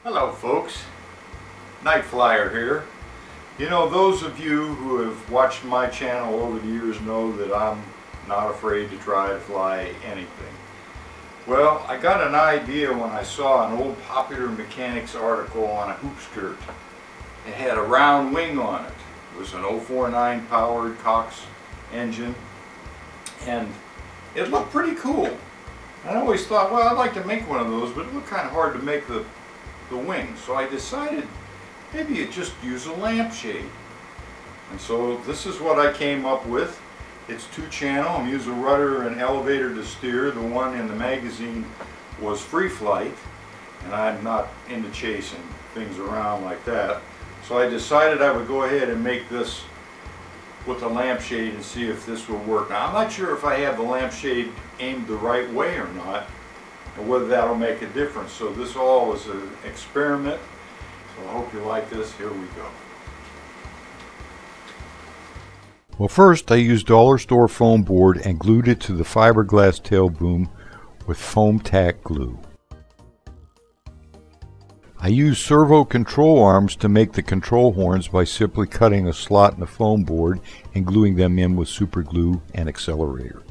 Hello folks, NightFlyyer here. You know, those of you who have watched my channel over the years know that I'm not afraid to try to fly anything. Well, I got an idea when I saw an old Popular Mechanics article on a hoop skirt. It had a round wing on it. It was an 049 powered Cox engine, and it looked pretty cool. I always thought, well, I'd like to make one of those, but it looked kind of hard to make the wing. So I decided maybe you just use a lampshade. And so this is what I came up with. It's two-channel. I'm using a rudder and elevator to steer. The one in the magazine was free flight, and I'm not into chasing things around like that. So I decided I would go ahead and make this with a lampshade and see if this will work. Now I'm not sure if I have the lampshade aimed the right way or not, and whether that'll make a difference. So this all is an experiment. So I hope you like this. Here we go. Well, first I used dollar store foam board and glued it to the fiberglass tail boom with foam tack glue. I used servo control arms to make the control horns by simply cutting a slot in the foam board and gluing them in with super glue and accelerator.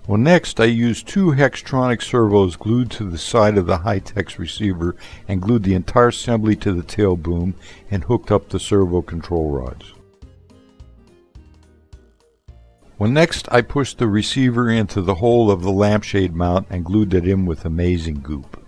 Well, next I used two Hextronic servos glued to the side of the Hi-Tex receiver and glued the entire assembly to the tail boom and hooked up the servo control rods. Well, next I pushed the receiver into the hole of the lampshade mount and glued it in with amazing goop.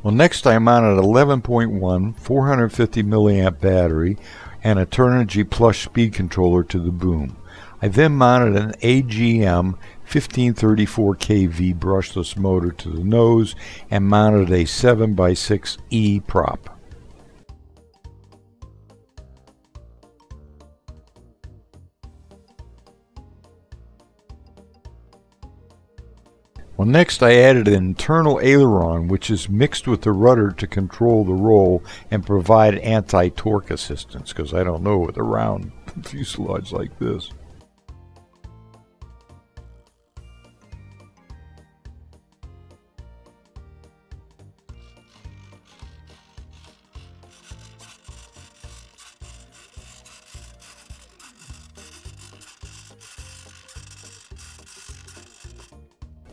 Well, next I mounted an 11.1 450 milliamp battery and a Turnigy Plus speed controller to the boom. I then mounted an AGM 1534 kV brushless motor to the nose and mounted a 7x6E prop. Well, next I added an internal aileron which is mixed with the rudder to control the roll and provide anti-torque assistance, because I don't know with a round fuselage like this.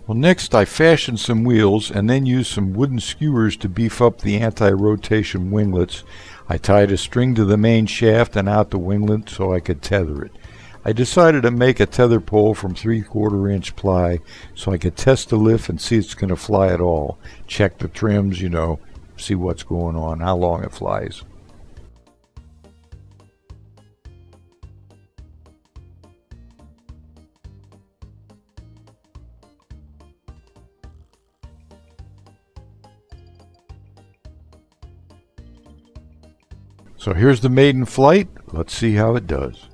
Well, next I fashioned some wheels and then used some wooden skewers to beef up the anti-rotation winglets. I tied a string to the main shaft and out the winglet so I could tether it. I decided to make a tether pole from 3/4 inch ply so I could test the lift and see it's going to fly at all. Check the trims, you know, see what's going on, how long it flies. So here's the maiden flight. Let's see how it does.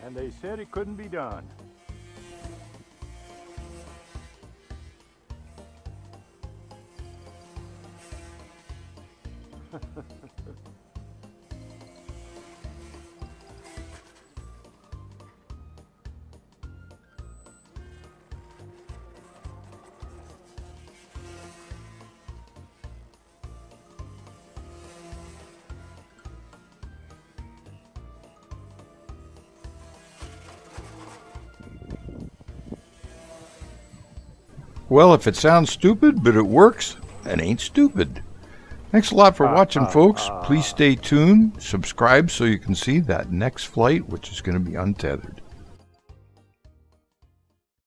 And they said it couldn't be done. Well, if it sounds stupid, but it works, it ain't stupid. Thanks a lot for watching, folks. Please stay tuned. Subscribe so you can see that next flight, which is going to be untethered.